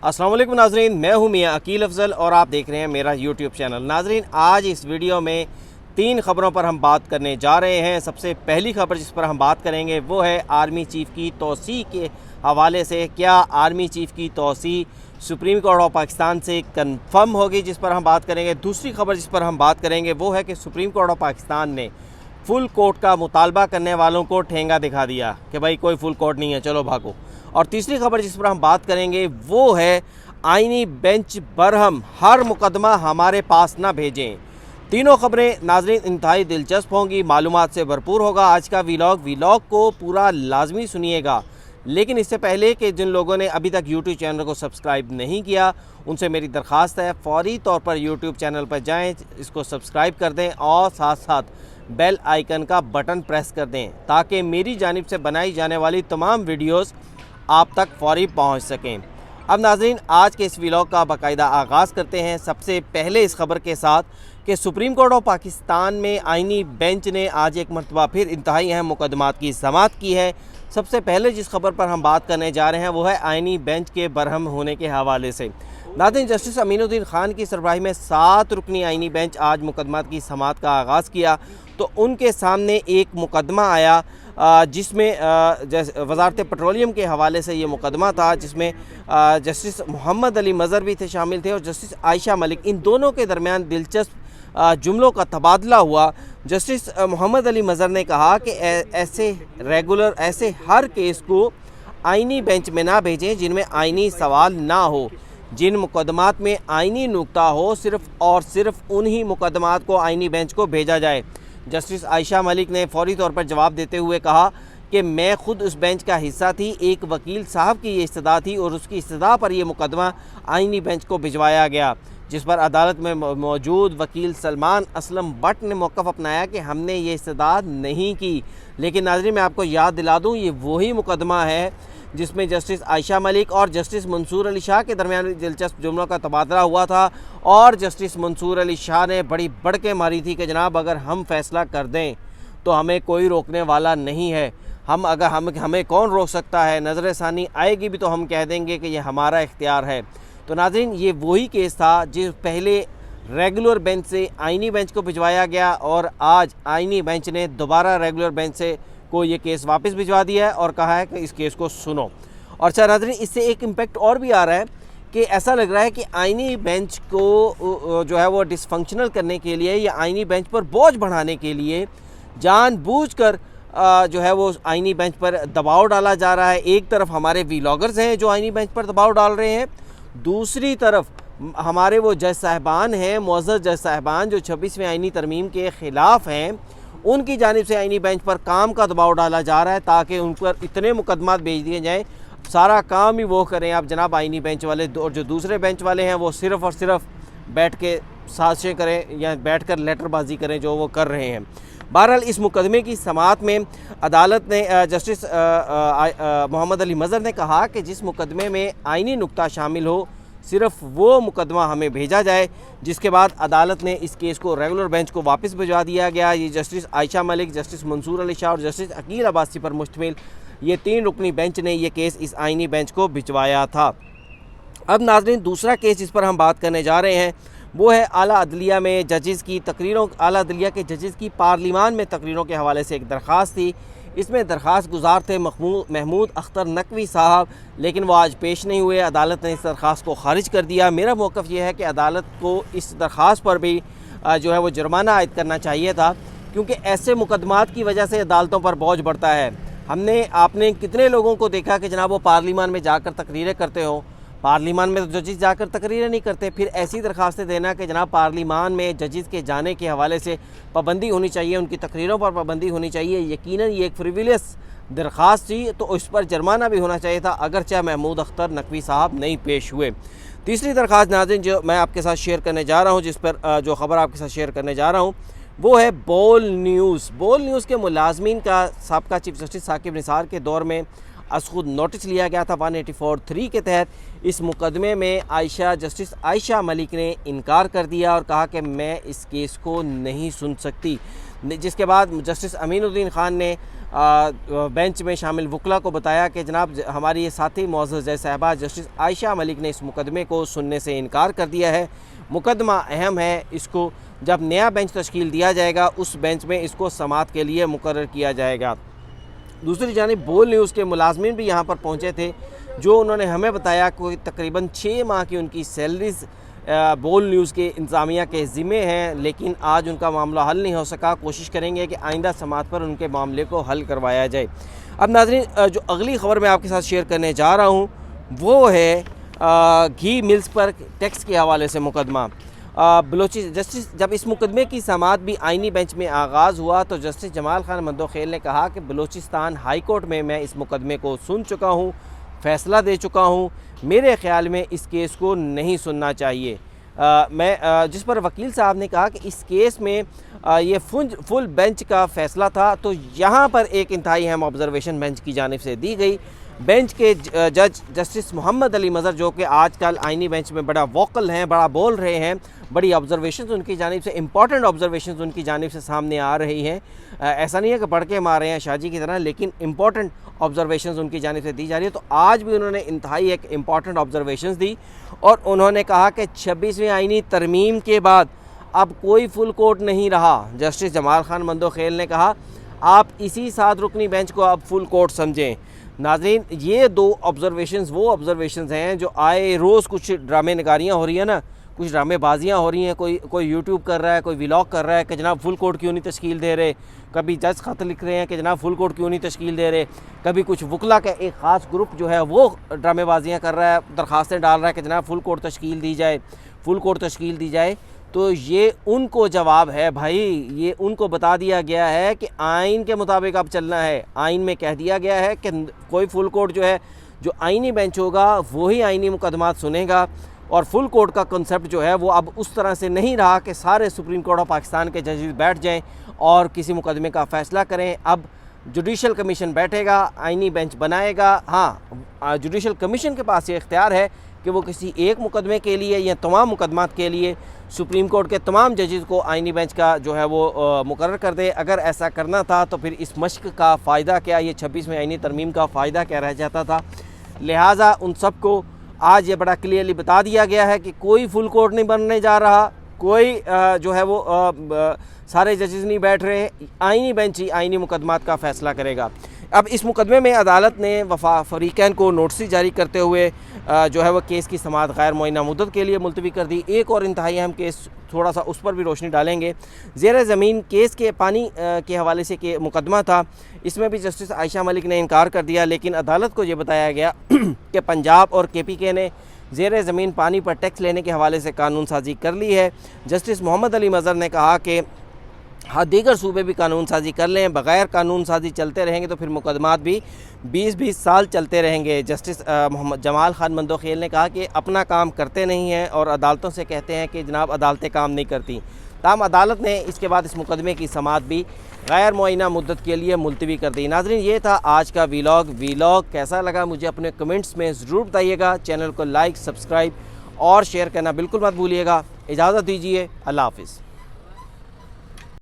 अस्सलाम वालेकुम नाजरीन, मैं हूं मियां अकील अफजल और आप देख रहे हैं मेरा यूट्यूब चैनल। नाजरीन, आज इस वीडियो में 3 खबरों पर हम बात करने जा रहे हैं। सबसे पहली खबर जिस पर हम बात करेंगे वो है आर्मी चीफ़ की तौसी के हवाले से। क्या आर्मी चीफ़ की तौसी सुप्रीम कोर्ट ऑफ पाकिस्तान से कन्फर्म होगी, जिस पर हम बात करेंगे। दूसरी खबर जिस पर हम बात करेंगे वो है कि सुप्रीम कोर्ट ऑफ पाकिस्तान ने फुल कोर्ट का मुतालबा करने वालों को ठेंगा दिखा दिया कि भाई कोई फुल कोर्ट नहीं है, चलो भागो। और तीसरी खबर जिस पर हम बात करेंगे वो है आईनी बेंच बरहम, हर मुकदमा हमारे पास ना भेजें। तीनों खबरें नाजरीन इंतहाई दिलचस्प होंगी, मालूमात से भरपूर होगा आज का वीलॉग को पूरा लाजमी सुनिएगा। लेकिन इससे पहले कि जिन लोगों ने अभी तक यूट्यूब चैनल को सब्सक्राइब नहीं किया उनसे मेरी दरख्वास्त है, फौरी तौर पर यूट्यूब चैनल पर जाएं, इसको सब्सक्राइब कर दें और साथ साथ बेल आइकन का बटन प्रेस कर दें ताकि मेरी जानिब से बनाई जाने वाली तमाम वीडियोस आप तक फौरी पहुंच सकें। अब नाज़रीन, आज के इस व्लॉग का बाकायदा आगाज़ करते हैं। सबसे पहले इस खबर के साथ कि सुप्रीम कोर्ट ऑफ पाकिस्तान में आईनी बेंच ने आज एक मरतबा फिर इंतहाई अहम मुकदमात की समाअत की है। सबसे पहले जिस खबर पर हम बात करने जा रहे हैं वो है आईनी बेंच के बरहम होने के हवाले से। नाज़रीन, जस्टिस अमीनुद्दीन खान की सरबराही में 7 रुकनी आईनी बेंच आज मुकदमात की समाअत का आगाज़ किया तो उनके सामने एक मुकदमा आया जिसमें वज़ारत पेट्रोलियम के हवाले से ये मुकदमा था, जिसमें जस्टिस मोहम्मद अली मज़हर भी थे शामिल थे और जस्टिस आयशा मलिक। इन दोनों के दरमियान दिलचस्प जुमलों का तबादला हुआ। जस्टिस मोहम्मद अली मज़हर ने कहा कि ऐसे हर केस को आईनी बेंच में ना भेजें जिनमें आईनी सवाल ना हो। जिन मुकदमात में आईनी नुक्ता हो सिर्फ़ और सिर्फ उन्हीं मुकदमात को आईनी बेंच को भेजा जाए। जस्टिस आयशा मलिक ने फौरी तौर पर जवाब देते हुए कहा कि मैं खुद उस बेंच का हिस्सा थी, एक वकील साहब की ये इस्तदा थी और उसकी इस्तदा पर यह मुकदमा आईनी बेंच को भिजवाया गया, जिस पर अदालत में मौजूद वकील सलमान असलम बट ने मौक़िफ़ अपनाया कि हमने ये इस्तदा नहीं की। लेकिन नाज़रीन, मैं आपको याद दिला दूँ, ये वही मुकदमा है जिसमें जस्टिस आयशा मलिक और जस्टिस मंसूर अली शाह के दरमियान दिलचस्प जुमलों का तबादला हुआ था और जस्टिस मंसूर अली शाह ने बड़ी बढ़ के मारी थी कि जनाब अगर हम फ़ैसला कर दें तो हमें कोई रोकने वाला नहीं है। हमें कौन रोक सकता है, नज़र सानी आएगी भी तो हम कह देंगे कि ये हमारा इख्तियार है। तो नाज़रीन, ये वही केस था जिस पहले रेगुलर बेंच से आईनी बेंच को भिजवाया गया और आज आईनी बेंच ने दोबारा रेगुलर बेंच से को ये केस वापस भिजवा दिया है और कहा है कि इस केस को सुनो। और अच्छा नाज़रीन, इससे एक इम्पेक्ट और भी आ रहा है कि ऐसा लग रहा है कि आईनी बेंच को जो है वो डिसफंक्शनल करने के लिए या आईनी बेंच पर बोझ बढ़ाने के लिए जानबूझकर जो है वो आईनी बेंच पर दबाव डाला जा रहा है। एक तरफ हमारे व्लॉगर्स हैं जो आईनी बेंच पर दबाव डाल रहे हैं, दूसरी तरफ हमारे वो जज साहिबान हैं, मुअज़्ज़ज़ जज साहिबान जो 26वें आईनी तरमीम के ख़िलाफ़ हैं, उनकी जानिब से आईनी बेंच पर काम का दबाव डाला जा रहा है ताकि उन पर इतने मुकदमात भेज दिए जाएँ, सारा काम ही वो करें। आप जनाब आईनी बेंच वाले और जो दूसरे बेंच वाले हैं वो सिर्फ़ और सिर्फ बैठ के साजिशें करें या बैठ कर लेटरबाजी करें जो वो कर रहे हैं। बहरहाल, इस मुकदमे की समाअत में अदालत ने जस्टिस मोहम्मद अली मज़हर ने कहा कि जिस मुकदमे में आईनी नुक्ता शामिल हो सिर्फ वो मुकदमा हमें भेजा जाए, जिसके बाद अदालत ने इस केस को रेगुलर बेंच को वापस भिजवा दिया गया। ये जस्टिस आयशा मलिक, जस्टिस मंसूर अली शाह और जस्टिस अकील अब्बासी पर मुश्तमिल ये 3 रुकनी बेंच ने ये केस इस आईनी बेंच को भिजवाया था। अब नाज़रीन, दूसरा केस जिस पर हम बात करने जा रहे हैं वो है आला अदलिया में जजेस की तकरीरों आला अदलिया के जजेस की पार्लिमान में तकरीरों के हवाले से एक दरख्वास्त थी। इसमें दरख्वास्त गुजार थे महमूद अख्तर नकवी साहब, लेकिन वो आज पेश नहीं हुए। अदालत ने इस दरख्वास्त को खारिज कर दिया। मेरा मौक़िफ़ ये है कि अदालत को इस दरख्वास्त पर भी जो है वो जुर्माना आयद करना चाहिए था, क्योंकि ऐसे मुकदमात की वजह से अदालतों पर बोझ बढ़ता है। आपने कितने लोगों को देखा कि जनाब वो पार्लिमान में जाकर तकरीरें करते हो, पार्लिमान में तो जजेस जाकर तकरीरें नहीं करते, फिर ऐसी दरख्वास्तें देना कि जनाब पार्लिमान में जजेस के जाने के हवाले से पाबंदी होनी चाहिए, उनकी तकरीरों पर पाबंदी होनी चाहिए। यकीनन ये एक फ्रिविलियस दरख्वास्त थी तो उस पर जुर्माना भी होना चाहिए था, अगरचे महमूद अख्तर नकवी साहब नहीं पेश हुए। तीसरी दरख्वास्त नाज़रीन जो मैं आपके साथ शेयर करने जा रहा हूँ, जिस पर जो ख़बर आपके साथ शेयर करने जा रहा हूँ वो है बोल न्यूज़ के मुलाजमीन का साबका चीफ जस्टिस साकिब निसार के दौर में खुद नोटिस लिया गया था 184(3) के तहत। इस मुकदमे में जस्टिस आयशा मलिक ने इनकार कर दिया और कहा कि मैं इस केस को नहीं सुन सकती, जिसके बाद जस्टिस अमीनुद्दीन खान ने बेंच में शामिल वकला को बताया कि जनाब हमारी ये साथी मुअज़्ज़ज़ जज साहिबा जस्टिस आयशा मलिक ने इस मुकदमे को सुनने से इनकार कर दिया है। मुकदमा अहम है, इसको जब नया बेंच तश्कील दिया जाएगा उस बेंच में इसको समाअत के लिए मुकर्रर किया जाएगा। दूसरी जानिब बोल न्यूज़ के मुलाजमीन भी यहाँ पर पहुँचे थे, जो उन्होंने हमें बताया कि तकरीबन 6 माह की उनकी सैलरीज़ बोल न्यूज़ के इंतज़ामिया के ज़िम्मे हैं, लेकिन आज उनका मामला हल नहीं हो सका। कोशिश करेंगे कि आइंदा समाअत पर उनके मामले को हल करवाया जाए। अब नाज़रीन, जो अगली ख़बर मैं आपके साथ शेयर करने जा रहा हूँ वो है घी मिल्स पर टैक्स के हवाले से मुकदमा। जस्टिस जब इस मुकदमे की समाअत भी आइनी बेंच में आगाज़ हुआ तो जस्टिस जमाल खान मंदोखेल ने कहा कि बलूचिस्तान हाई कोर्ट में मैं इस मुकदमे को सुन चुका हूँ, फ़ैसला दे चुका हूँ, मेरे ख़्याल में इस केस को नहीं सुनना चाहिए। जिस पर वकील साहब ने कहा कि इस केस में ये फुल बेंच का फ़ैसला था, तो यहाँ पर एक इंतहाई अहम ऑब्ज़र्वेशन बेंच की जानिब से दी गई। बेंच के जज जस्टिस मोहम्मद अली मज़हर, जो कि आजकल आइनी बेंच में बड़ा वोकल हैं, बड़ा बोल रहे हैं, बड़ी ऑब्ज़र्वेशंस उनकी जानिब से, इंपॉर्टेंट ऑब्ज़र्वेशंस उनकी जानिब से सामने आ रही हैं। ऐसा नहीं है कि बढ़ के मार रहे हैं शाहजी की तरह, लेकिन इंपॉर्टेंट ऑब्ज़र्वेशंस उनकी जानिब से दी जा रही है। तो आज भी उन्होंने इंतहाई एक इंपॉर्टेंट ऑब्ज़र्वेशंस दी और उन्होंने कहा कि 26वीं आइनी तरमीम के बाद अब कोई फुल कोर्ट नहीं रहा। जस्टिस जमाल खान मंदोखेल ने कहा आप इसी 7 रुकनी बेंच को अब फुल कोर्ट समझें। नाज़रीन, ये 2 ऑब्ज़र्वेशंस वो ऑब्ज़र्वेशंस हैं जो आए रोज़ कुछ ड्रामे नगारियाँ हो रही है ना, कुछ ड्रामेबाजियाँ हो रही हैं, कोई यूट्यूब कर रहा है, कोई व्लॉग कर रहा है कि जनाब फुल कोर्ट क्यों नहीं तश्कील दे रहे, कभी जज ख़त लिख रहे हैं कि जनाब फुल कोर्ट क्यों नहीं तश्कील दे रहे, कभी कुछ वकला का एक ख़ास ग्रुप जो है वो ड्रामेबाजियाँ कर रहा है, दरख्वास्तें डाल रहा है कि जनाब फुल कोर्ट तश्कील दी जाए, फुल कोर्ट तश्कील दी जाए। तो ये उनको जवाब है भाई, ये उनको बता दिया गया है कि आइन के मुताबिक अब चलना है। आइन में कह दिया गया है कि कोई फुल कोर्ट जो है, जो आइनी बेंच होगा वही आइनी मुकदमात सुनेगा, और फुल कोर्ट का कंसेप्ट जो है वो अब उस तरह से नहीं रहा कि सारे सुप्रीम कोर्ट ऑफ पाकिस्तान के जजेस बैठ जाएं और किसी मुकदमे का फ़ैसला करें। अब जुडिशल कमीशन बैठेगा, आइनी बेंच बनाएगा। हाँ, जुडिशल कमीशन के पास ये इख्तियार है कि वो किसी एक मुकदमे के लिए या तमाम मुकदमात के लिए सुप्रीम कोर्ट के तमाम जजेस को आइनी बेंच का जो है वो मुकर्रर कर दे। अगर ऐसा करना था तो फिर इस मश्क का फ़ायदा क्या, ये 26वें आइनी तरमीम का फ़ायदा क्या रह जाता था। लिहाजा उन सब को आज ये बड़ा क्लियरली बता दिया गया है कि कोई फुल कोर्ट नहीं बनने जा रहा, कोई जो है वो सारे जजेस नहीं बैठ रहे, आइनी बेंच ही आइनी मुकदमात का फ़ैसला करेगा। अब इस मुकदमे में अदालत ने वफा फरीकैन को नोटिस जारी करते हुए जो है वह केस की समाअत गैर मुअय्यना मुद्दत के लिए मुलतवी कर दी। एक और इंतहाई अहम केस, थोड़ा सा उस पर भी रोशनी डालेंगे। ज़ेर ज़मीन केस के पानी के हवाले से के मुकदमा था, इसमें भी जस्टिस आयशा मलिक ने इनकार कर दिया, लेकिन अदालत को ये बताया गया कि पंजाब और KPK ने ज़ेर ज़मीन पानी पर टैक्स लेने के हवाले से कानून साजी कर ली है। जस्टिस मोहम्मद अली मज़हर ने कहा कि हाँ, दीगर सूबे भी कानून साजी कर लें, बग़ैर कानून साजी चलते रहेंगे तो फिर मुकदमात भी 20-20 साल चलते रहेंगे। जस्टिस मोहम्मद जमाल खान मंदोखेल ने कहा कि अपना काम करते नहीं हैं और अदालतों से कहते हैं कि जनाब अदालतें काम नहीं करती। ताहम अदालत ने इसके बाद इस मुकदमे की समाअत भी गैर मुअय्यना मुद्दत के लिए मुलतवी कर दी। नाज़रीन, ये था आज का व्लॉग कैसा लगा मुझे अपने कमेंट्स में ज़रूर बताइएगा। चैनल को लाइक, सब्सक्राइब और शेयर करना बिल्कुल मत भूलिएगा। इजाज़त दीजिए, अल्लाह हाफ़िज़।